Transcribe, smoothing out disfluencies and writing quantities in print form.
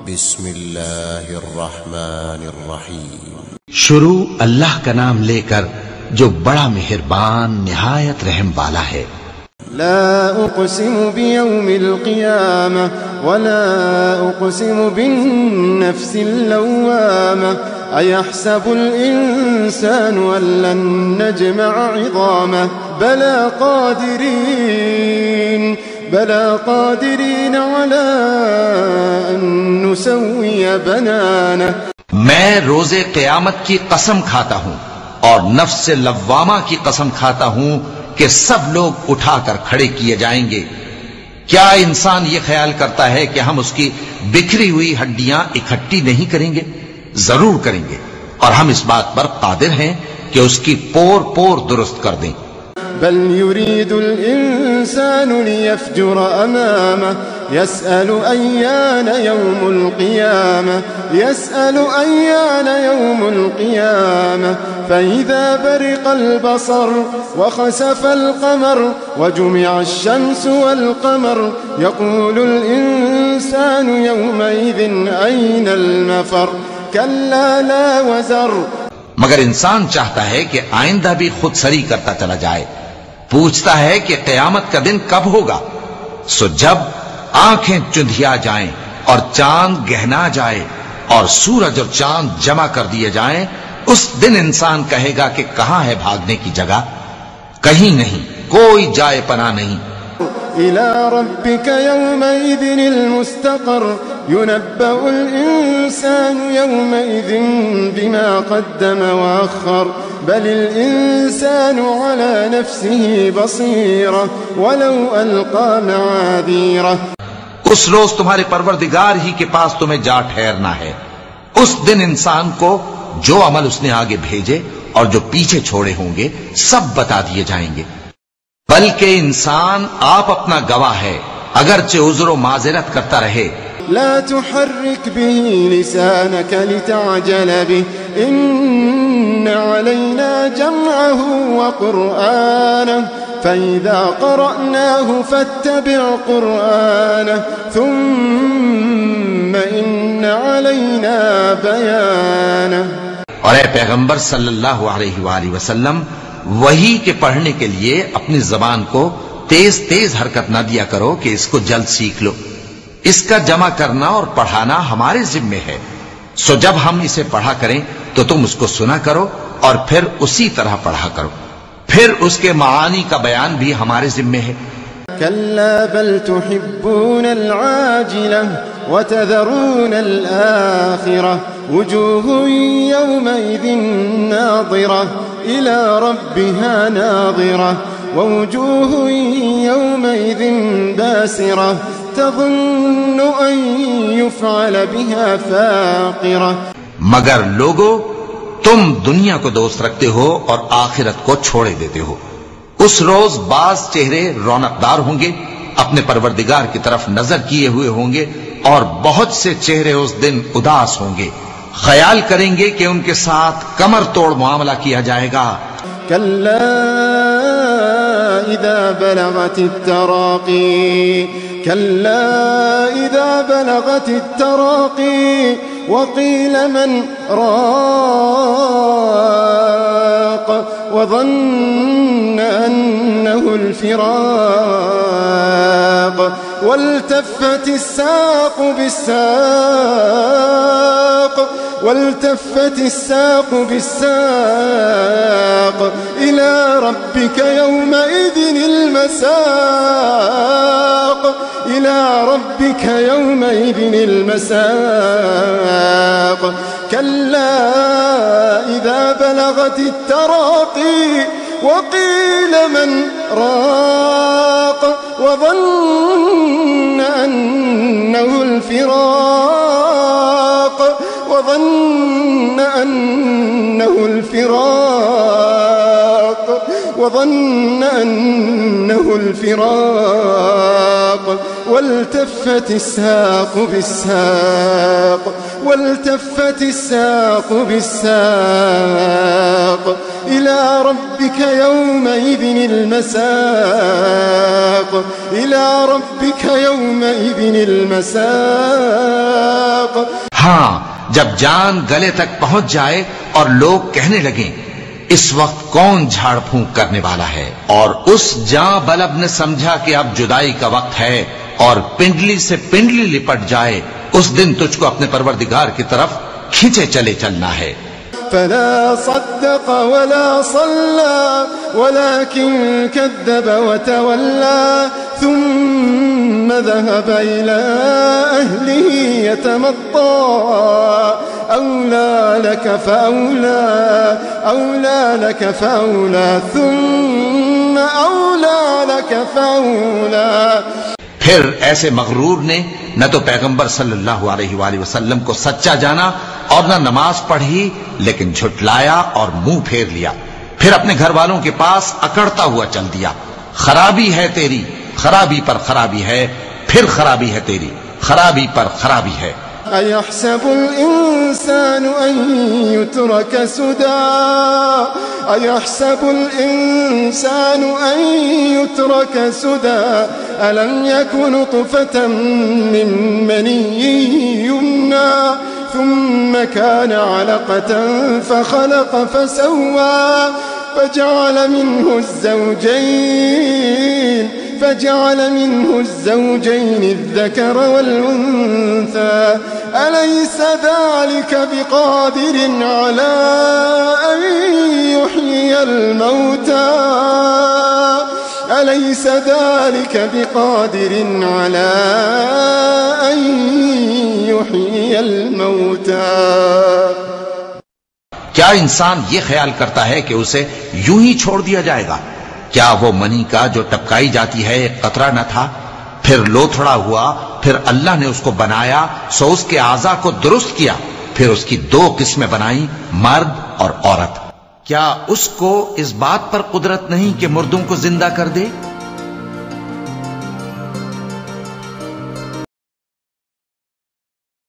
بسم اللہ الرحمن الرحیم۔ شروع اللہ کا نام لے کر جو بڑا مہربان نہایت رحم والا ہے۔ لا اقسم بیوم القیامہ ولا اقسم بالنفس اللوامہ ایحسب الانسان ان لن نجمع عظامہ بلا قادرین علی ان نسوی بنانہ۔ میں روز قیامت کی قسم کھاتا ہوں اور نفس لوامہ کی قسم کھاتا ہوں کہ سب لوگ اٹھا کر کھڑے کیے جائیں گے۔ کیا انسان یہ خیال کرتا ہے کہ ہم اس کی بکھری ہوئی ہڈیاں اکٹھی نہیں کریں گے؟ ضرور کریں گے، اور ہم اس بات پر قادر ہیں کہ اس کی پور پور درست کر دیں۔ بل يريد الإنسان ليفجر أمامه يسأل أيان يوم القيامة فإذا برق البصر وخسف القمر وجمع الشمس والقمر يقول الإنسان يومئذ أين المفر كلا لا وزر۔ مگر انسان چاہتا ہے کہ آئندہ بھی خود سری کرتا چلا جائے، پوچھتا ہے کہ قیامت کا دن کب ہوگا۔ سو جب آنکھیں چندھیا جائیں اور چاند گہنا جائے اور سورج اور چاند جمع کر دیے جائیں، اس دن انسان کہے گا کہ کہاں ہے بھاگنے کی جگہ؟ کہیں نہیں، کوئی جائے پناہ نہیں۔ إلى ربك يومئذ المستقر ينبأ الإنسان يومئذ بما قدم وأخر بل الإنسان على نفسه بصيرة ولو ألقى معاذيره۔ اس روز تمہارے پروردگار ہی کے پاس تمہیں جا ٹھہرنا ہے۔ اس دن انسان کو جو عمل اس نے آگے بھیجے اور جو پیچھے چھوڑے ہوں گے سب بتا دیے جائیں گے۔ بلکہ انسان آپ اپنا گواہ ہے، اگرچہ عذر و معذرت کرتا رہے۔ لا تحرك به لسانك لتعجل به إن علينا جمعه وقرآنه فإذا قرأناه فاتبع قرآنه ثم إن علينا بيانه۔ اور اے پیغمبر صلی اللہ علیہ وآلہ وسلم، وحی کے پڑھنے کے لیے اپنی زبان کو تیز تیز حرکت نہ دیا کرو کہ اس کو جلد سیکھ لو۔ اس کا جمع کرنا اور پڑھانا ہمارے ذمے ہے، سو جب ہم اسے پڑھا کریں تو تم اس کو سنا کرو اور پھر اسی طرح پڑھا کرو، پھر اس کے معانی کا بیان بھی ہمارے ذمے ہے۔ كلا بل تحبون العاجلة وتذرون الآخرة وجوه يومئذ ناظرة إلى ربها ناظرة ووجوه يومئذ باسرة تظن أن يفعل بها فاقرة۔ مگر لوگو، تم دنیا کو دوست رکھتے ہو اور آخرت کو چھوڑے دیتے ہو۔ اس روز بعض چہرے رونقدار ہوں گے، اپنے پروردگار کی طرف نظر کیے ہوئے ہوں گے، اور بہت سے چہرے اس دن اداس ہوں گے، خیال کریں گے کہ ان کے ساتھ کمر توڑ معاملہ کیا جائے گا۔ كلا إذا بلغت التراقي وقيل من راق وظن أنه الفراق والتفت الساق بالساق إلى ربك يومئذ المساق كلا إذا بلغت التراقي وقيل من راق وظن أنه الفراق والتفت الساق بالساق إلى ربك يومئذ المساق إلى ربك يومئذ المساق ہاں، جب جان گلے تک پہنچ جائے اور لوگ کہنے لگیں اس وقت کون جھاڑ پھونک کرنے والا ہے، اور اس جاں بلب نے سمجھا کہ اب جدائی کا وقت ہے اور پنڈلی سے پنڈلی لپٹ جائے، اس دن تجھ کو اپنے پروردگار کی طرف کھینچے چلے چلنا ہے۔ فلا صدق ولا صلى ولكن كذب وتولى ثم ذهب إلى أهله يتمطى أولى لك فأولى ثم أولى لك فأولى۔ پھر ایسے مغرور نے نہ تو پیغمبر صلی اللہ علیہ وآلہ وسلم کو سچا جانا اور نہ نماز پڑھی، لیکن جھٹلایا اور منہ پھیر لیا، پھر اپنے گھر والوں کے پاس اکڑتا ہوا چل دیا۔ خرابی ہے تیری، خرابی پر خرابی ہے، پھر خرابی ہے تیری، خرابی پر خرابی ہے۔ أيحسب الإنسان أن يترك سدى أيحسب الإنسان أن يترك سدى ألم يكن نطفة من مني يمنى ثم كان علقة فخلق فسوى فجعل منه الزوجين الذكر والأنثى أليس ذلك بقادر على أن يحيي الموتى أليس ذلك بقادر على أن يحيي الموتى۔ کیا انسان یہ خیال کرتا ہے کہ اسے یوں ہی چھوڑ دیا جائے گا؟ کیا وہ منی کا جو ٹپکائی جاتی ہے ایک قطرہ نہ تھا، پھر لوتھڑا ہوا، پھر اللہ نے اس کو بنایا، سو اس کے اعضاء کو درست کیا، پھر اس کی دو قسمیں بنائیں، مرد اور عورت۔ کیا اس کو اس بات پر قدرت نہیں کہ مردوں کو زندہ کر دے؟